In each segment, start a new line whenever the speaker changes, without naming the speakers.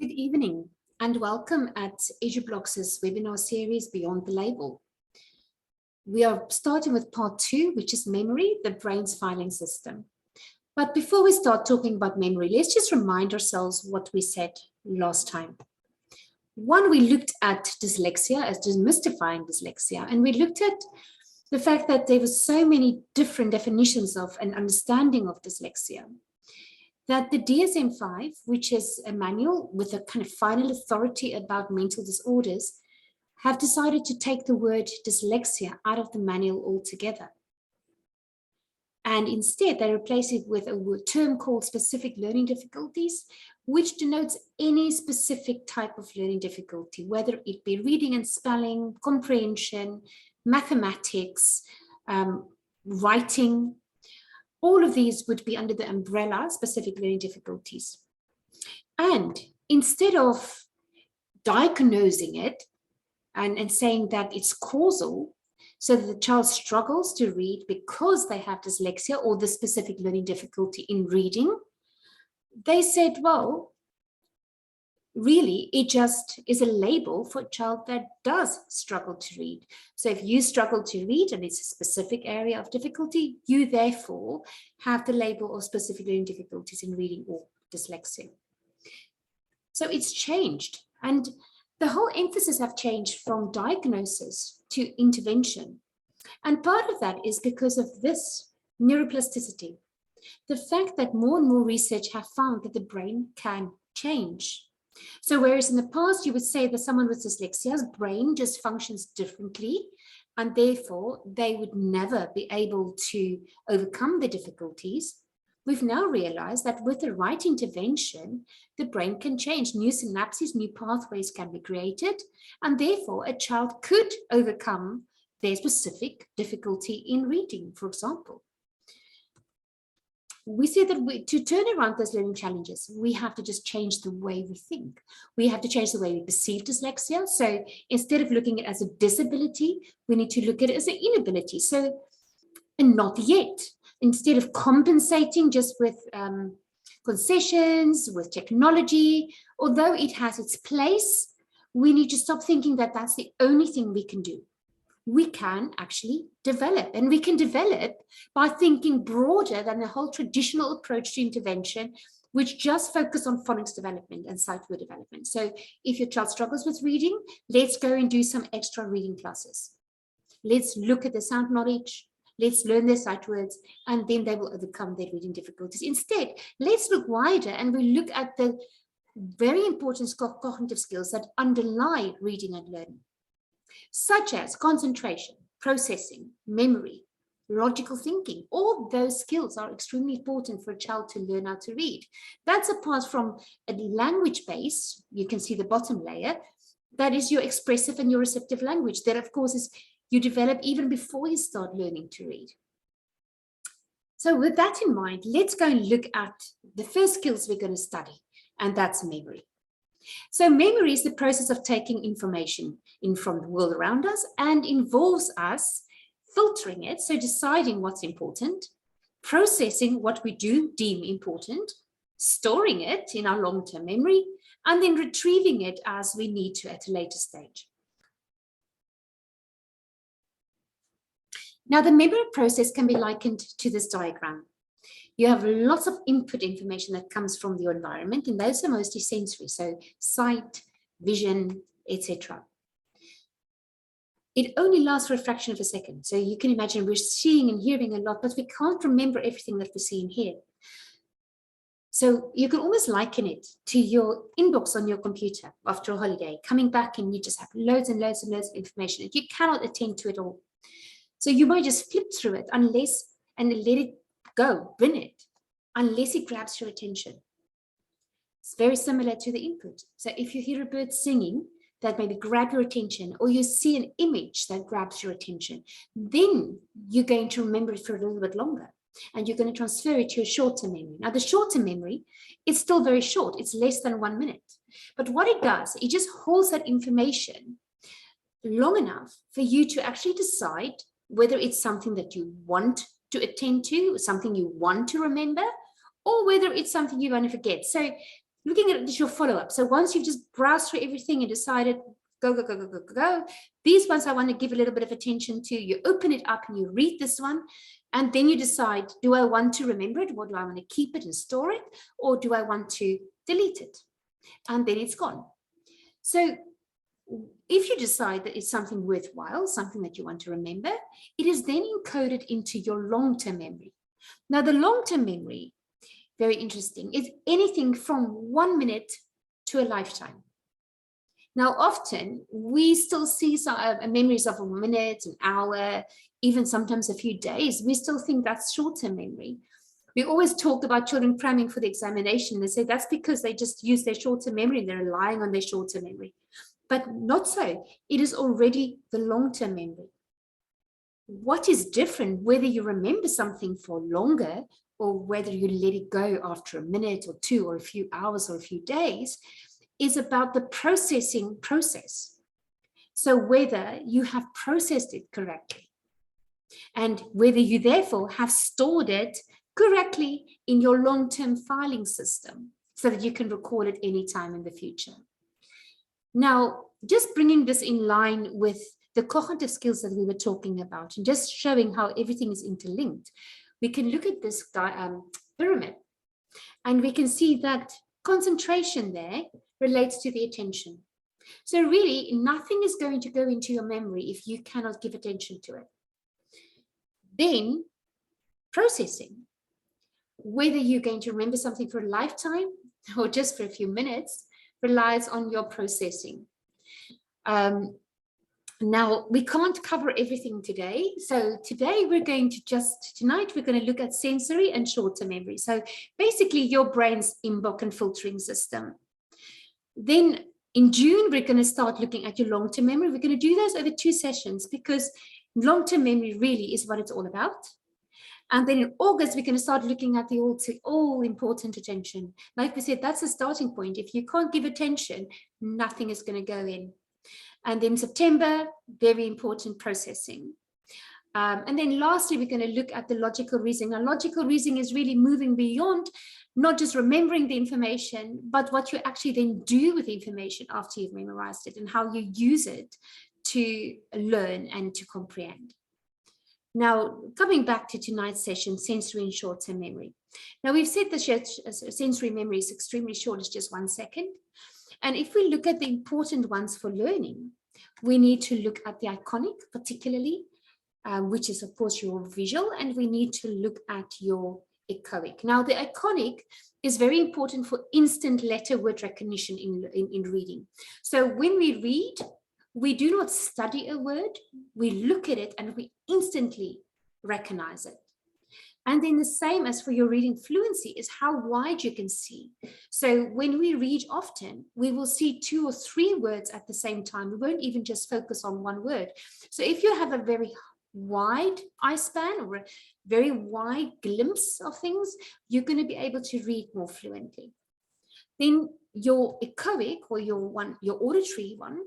Good evening and welcome at Edublox's webinar series Beyond the Label. We are starting with part 2, which is memory, the brain's filing system. But before we start talking about memory, let's just remind ourselves what we said last time. One, we looked at dyslexia as demystifying dyslexia, and we looked at the fact that there were so many different definitions of and understanding of dyslexia, that the DSM-V, which is a manual with a kind of final authority about mental disorders, have decided to take the word dyslexia out of the manual altogether. And instead, they replace it with a term called specific learning difficulties, which denotes any specific type of learning difficulty, whether it be reading and spelling, comprehension, mathematics, writing. All of these would be under the umbrella specific learning difficulties. And instead of diagnosing it and saying that it's causal, so that the child struggles to read because they have dyslexia or the specific learning difficulty in reading, they said, well, really, it just is a label for a child that does struggle to read. So if you struggle to read and it's a specific area of difficulty, you therefore have the label of specific learning difficulties in reading or dyslexia. So it's changed. And the whole emphasis have changed from diagnosis to intervention. And part of that is because of this neuroplasticity. The fact that more and more research have found that the brain can change. So whereas in the past you would say that someone with dyslexia's brain just functions differently and therefore they would never be able to overcome the difficulties, we've now realized that with the right intervention, the brain can change. New synapses, new pathways can be created, and therefore a child could overcome their specific difficulty in reading, for example. We say that to turn around those learning challenges, we have to just change the way we think. We have to change the way we perceive dyslexia. So instead of looking at it as a disability, we need to look at it as an inability. So, and not yet. Instead of compensating just with concessions, with technology, although it has its place, we need to stop thinking that that's the only thing we can do. We can actually develop, and we can develop by thinking broader than the whole traditional approach to intervention, which just focus on phonics development and sight word development. So if your child struggles with reading, let's go and do some extra reading classes. Let's look at the sound knowledge, let's learn their sight words, and then they will overcome their reading difficulties. Instead, let's look wider and we look at the very important cognitive skills that underlie reading and learning, such as concentration, processing, memory, logical thinking. All those skills are extremely important for a child to learn how to read. That's apart from a language base. You can see the bottom layer. That is your expressive and your receptive language. That, of course, is you develop even before you start learning to read. So with that in mind, let's go and look at the first skills we're going to study, and that's memory. So memory is the process of taking information in from the world around us and involves us filtering it, so deciding what's important, processing what we do deem important, storing it in our long-term memory, and then retrieving it as we need to at a later stage. Now, the memory process can be likened to this diagram. You have lots of input information that comes from your environment, and those are mostly sensory, so sight, vision, etc. It only lasts for a fraction of a second. So you can imagine we're seeing and hearing a lot, but we can't remember everything that we see and hear. So you can almost liken it to your inbox on your computer after a holiday, coming back and you just have loads and loads and loads of information and you cannot attend to it all. So you might just flip through it and let it go, bin it, unless it grabs your attention. It's very similar to the input. So if you hear a bird singing that maybe grab your attention, or you see an image that grabs your attention, then you're going to remember it for a little bit longer and you're going to transfer it to your short-term memory. Now the short-term memory is still very short. It's less than 1 minute. But what it does, it just holds that information long enough for you to actually decide whether it's something that you want to attend to, something you want to remember, or whether it's something you're going to forget. So looking at it as your follow-up. So once you've just browsed through everything and decided, go, these ones I want to give a little bit of attention to, you open it up and you read this one, and then you decide, do I want to remember it, or do I want to keep it and store it, or do I want to delete it? And then it's gone. So if you decide that it's something worthwhile, something that you want to remember, it is then encoded into your long-term memory. Now, the long-term memory, very interesting, is anything from 1 minute to a lifetime. Now, often we still see some memories of a minute, an hour, even sometimes a few days. We still think that's short-term memory. We always talk about children cramming for the examination. They say that's because they just use their short-term memory. They're relying on their short-term memory. But not so. It is already the long-term memory. What is different, whether you remember something for longer or whether you let it go after a minute or two or a few hours or a few days, is about the processing process. So whether you have processed it correctly and whether you therefore have stored it correctly in your long-term filing system so that you can recall it anytime in the future. Now, just bringing this in line with the cognitive skills that we were talking about and just showing how everything is interlinked, we can look at this pyramid and we can see that concentration there relates to the attention. So really, nothing is going to go into your memory if you cannot give attention to it. Then, processing. Whether you're going to remember something for a lifetime or just for a few minutes relies on your processing. Now, we can't cover everything today. So today we're going to tonight we're going to look at sensory and short-term memory. So basically your brain's inbox and filtering system. Then in June, we're going to start looking at your long-term memory. We're going to do those over 2 sessions because long-term memory really is what it's all about. And then in August, we're going to start looking at the all-important attention. Like we said, that's the starting point. If you can't give attention, nothing is going to go in. And then September, very important processing. And then lastly, we're going to look at the logical reasoning. Now, logical reasoning is really moving beyond not just remembering the information, but what you actually then do with the information after you've memorized it and how you use it to learn and to comprehend. Now, coming back to tonight's session, sensory and short-term memory. Now, we've said the sensory memory is extremely short, it's just 1 second. And if we look at the important ones for learning, we need to look at the iconic particularly, which is, of course, your visual, and we need to look at your echoic. Now, the iconic is very important for instant letter word recognition in reading. So when we read, we do not study a word, we look at it and we instantly recognize it. And then the same as for your reading fluency is how wide you can see. So when we read often, we will see 2 or 3 words at the same time. We won't even just focus on one word. So if you have a very wide eye span or a very wide glimpse of things, you're going to be able to read more fluently. Then your echoic or your auditory one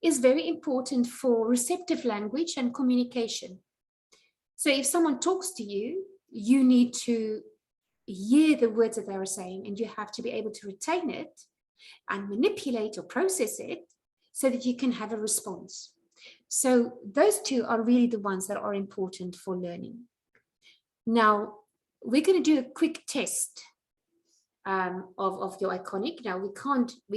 is very important for receptive language and communication. So if someone talks to you, you need to hear the words that they are saying, and you have to be able to retain it and manipulate or process it so that you can have a response. So those 2 are really the ones that are important for learning. Now, we're going to do a quick test of your iconic. Now, we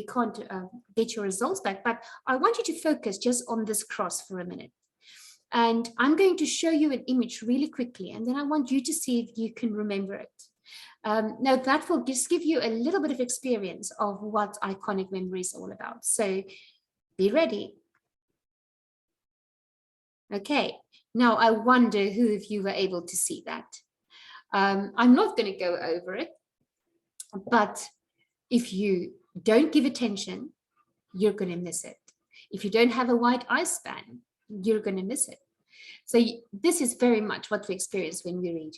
can't get your results back, but I want you to focus just on this cross for a minute. And I'm going to show you an image really quickly, and then I want you to see if you can remember it. Now, that will just give you a little bit of experience of what iconic memory is all about. So be ready. Okay, now I wonder who of you were able to see that. I'm not going to go over it, but if you don't give attention, you're going to miss it. If you don't have a wide eye span, you're going to miss it. So this is very much what we experience when we read.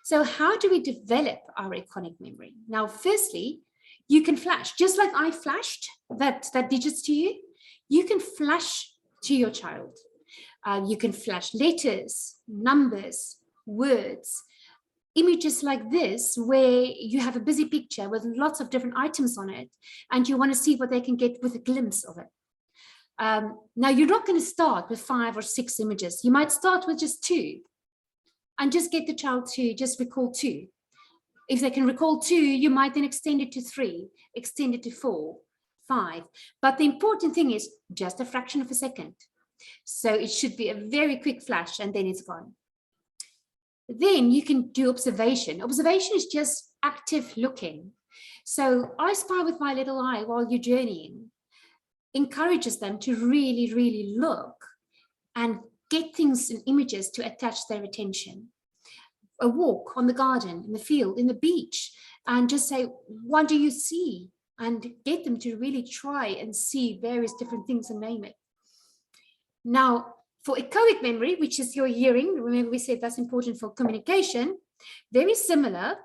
So how do we develop our iconic memory? Now, firstly, you can flash, just like I flashed that digits to you, you can flash to your child. You can flash letters, numbers, words, images like this, where you have a busy picture with lots of different items on it, and you want to see what they can get with a glimpse of it. Now, you're not going to start with 5 or 6 images. You might start with just 2 and just get the child to just recall 2. If they can recall 2, you might then extend it to 3, extend it to 4, 5. But the important thing is just a fraction of a second. So it should be a very quick flash and then it's gone. Then you can do observation. Observation is just active looking. So I spy with my little eye while you're journeying. Encourages them to really, really look and get things and images to attach their attention. A walk on the garden, in the field, in the beach, and just say, what do you see? And get them to really try and see various different things and name it. Now, for echoic memory, which is your hearing, remember we said that's important for communication, very similar,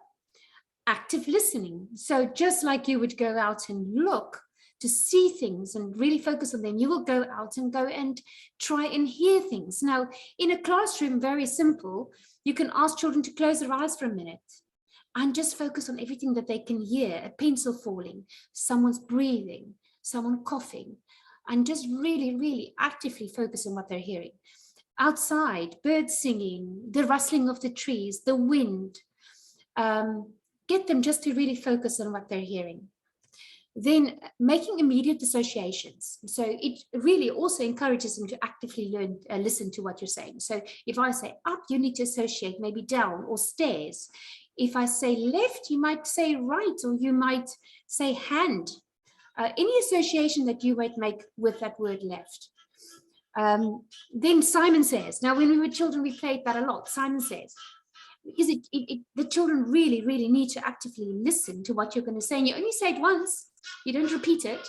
active listening. So just like you would go out and look to see things and really focus on them, you will go out and try and hear things. Now, in a classroom, very simple, you can ask children to close their eyes for a minute and just focus on everything that they can hear, a pencil falling, someone's breathing, someone coughing, and just really, really actively focus on what they're hearing. Outside, birds singing, the rustling of the trees, the wind, get them just to really focus on what they're hearing. Then making immediate associations. So it really also encourages them to actively learn, listen to what you're saying. So if I say up, you need to associate maybe down or stairs. If I say left, you might say right, or you might say hand. Any association that you might make with that word left. Then Simon Says. Now, when we were children, we played that a lot. Simon Says. Because the children really, really need to actively listen to what you're going to say. And you only say it once, you don't repeat it,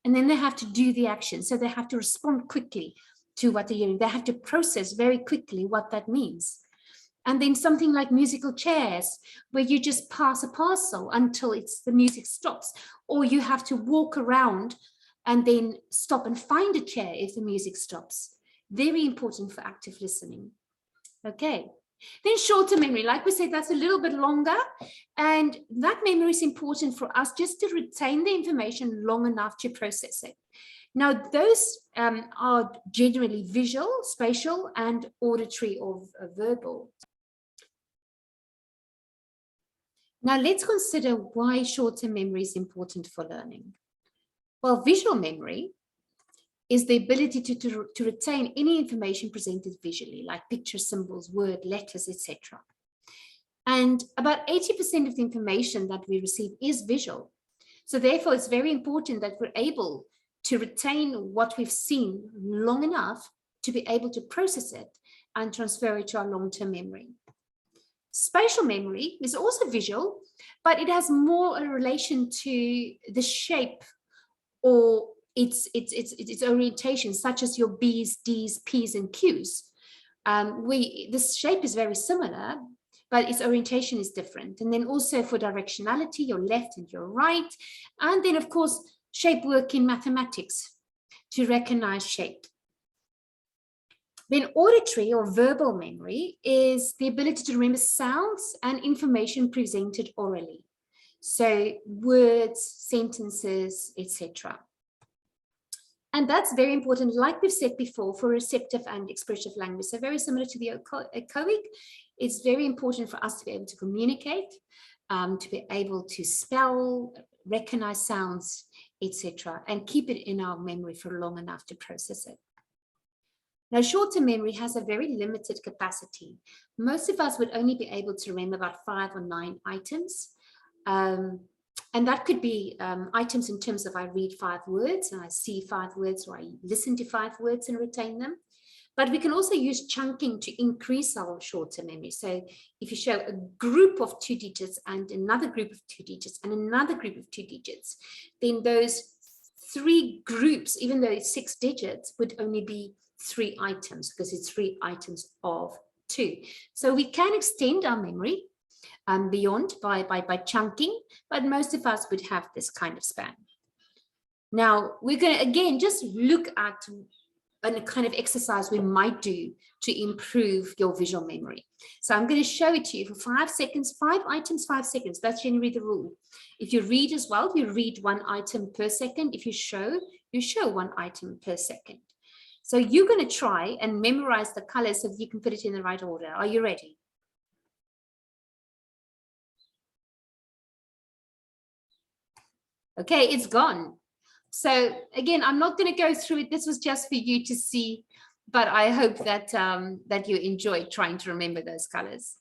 and then they have to do the action. So they have to respond quickly to what they're hearing. They have to process very quickly what that means. And then something like musical chairs, where you just pass a parcel until the music stops, or you have to walk around and then stop and find a chair if the music stops. Very important for active listening. Okay. Then shorter memory, like we said, that's a little bit longer, and that memory is important for us just to retain the information long enough to process it. Now, those are generally visual, spatial, and auditory or verbal. Now, let's consider why shorter memory is important for learning. Well, visual memory is the ability to retain any information presented visually, like pictures, symbols, word, letters, etc. And about 80% of the information that we receive is visual. So therefore, it's very important that we're able to retain what we've seen long enough to be able to process it and transfer it to our long-term memory. Spatial memory is also visual, but it has more a relation to the shape or its orientation, such as your B's, D's, P's, and Q's. This shape is very similar, but its orientation is different. And then also for directionality, your left and your right. And then, of course, shape work in mathematics to recognize shape. Then auditory or verbal memory is the ability to remember sounds and information presented orally. So words, sentences, etc. And that's very important, like we've said before, for receptive and expressive language. So very similar to the echoic, it's very important for us to be able to communicate, to be able to spell, recognize sounds, etc., and keep it in our memory for long enough to process it. Now, short-term memory has a very limited capacity. Most of us would only be able to remember about 5 or 9 items. And that could be items in terms of I read 5 words and I see 5 words, or I listen to 5 words and retain them. But we can also use chunking to increase our short-term memory. So if you show a group of 2 digits and another group of 2 digits and another group of 2 digits, then those 3 groups, even though it's 6 digits, would only be 3 items because it's 3 items of 2. So we can extend our memory beyond by chunking, but most of us would have this kind of span. Now, we're going to, again, just look at a kind of exercise we might do to improve your visual memory. So I'm going to show it to you for 5 seconds, 5 items, 5 seconds. That's generally the rule. If you read as well, you read 1 item per second. If you show 1 item per second. So you're going to try and memorize the colors so that you can put it in the right order. Are you ready? Okay, it's gone. So again, I'm not going to go through it. This was just for you to see, but I hope that that you enjoyed trying to remember those colors.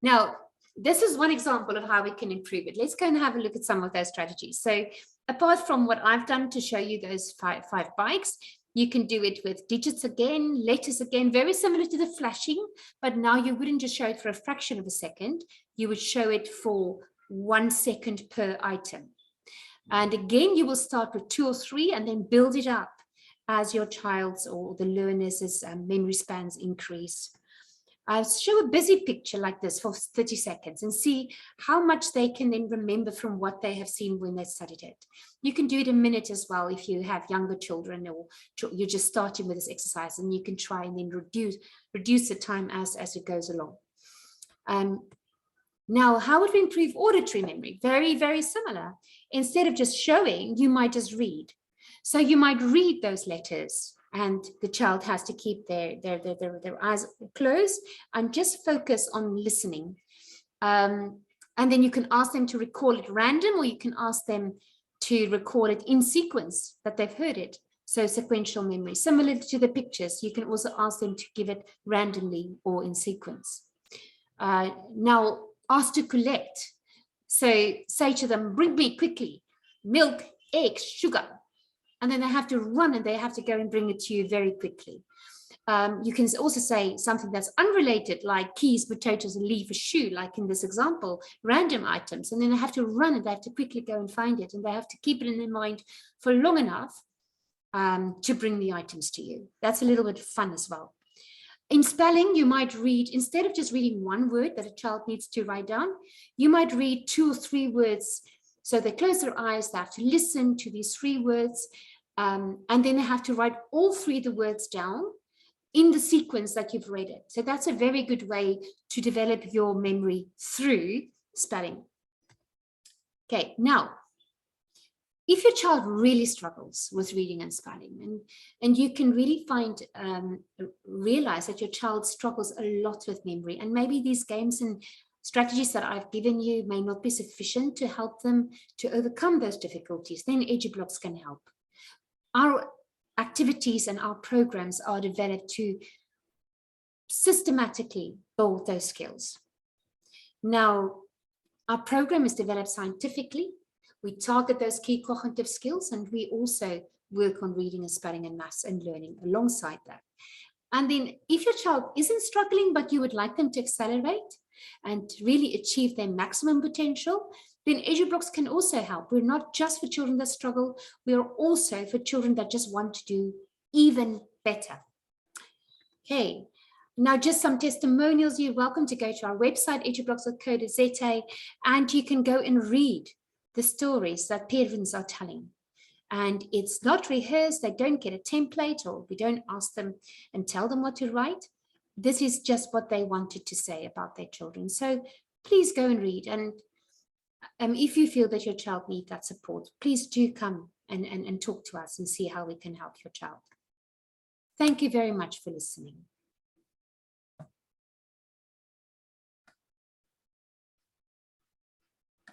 Now, this is one example of how we can improve it. Let's go and have a look at some of those strategies. So apart from what I've done to show you those five bikes, you can do it with digits again, letters again, very similar to the flashing, but now you wouldn't just show it for a fraction of a second. You would show it for 1 second per item. And again, you will start with 2 or 3 and then build it up as your child's or the learner's memory spans increase. I'll show a busy picture like this for 30 seconds and see how much they can then remember from what they have seen when they studied it. You can do it a minute as well if you have younger children or you're just starting with this exercise, and you can try and then reduce the time as it goes along. Now, how would we improve auditory memory? Very, very similar. Instead of just showing, you might just read. So you might read those letters, and the child has to keep their eyes closed and just focus on listening. And then you can ask them to recall it random, or you can ask them to recall it in sequence that they've heard it. So sequential memory, similar to the pictures, you can also ask them to give it randomly or in sequence. Now, ask to collect. So say to them, bring me quickly milk, eggs, sugar. And then they have to run and they have to go and bring it to you very quickly. You can also say something that's unrelated, like keys, potatoes, and leave a shoe, like in this example, random items. And then they have to run and they have to quickly go and find it. And they have to keep it in their mind for long enough to bring the items to you. That's a little bit fun as well. In spelling, you might read, instead of just reading 1 word that a child needs to write down, you might read 2 or 3 words. So they close their eyes, they have to listen to these 3 words, and then they have to write all 3 of the words down in the sequence that you've read it. So that's a very good way to develop your memory through spelling. Okay, now, if your child really struggles with reading and spelling, and you can really realize that your child struggles a lot with memory, and maybe these games and strategies that I've given you may not be sufficient to help them to overcome those difficulties, then Edublox can help. Our activities and our programs are developed to systematically build those skills. Now, our program is developed scientifically. We target those key cognitive skills, and we also work on reading and spelling and maths and learning alongside that. And then if your child isn't struggling, but you would like them to accelerate and really achieve their maximum potential, then Edublox can also help. We're not just for children that struggle, we are also for children that just want to do even better. Okay, now just some testimonials. You're welcome to go to our website, edublox.co.za, and you can go and read the stories that parents are telling. And it's not rehearsed, they don't get a template, or we don't ask them and tell them what to write. This is just what they wanted to say about their children. So please go and read. And if you feel that your child needs that support, please do come and talk to us and see how we can help your child. Thank you very much for listening.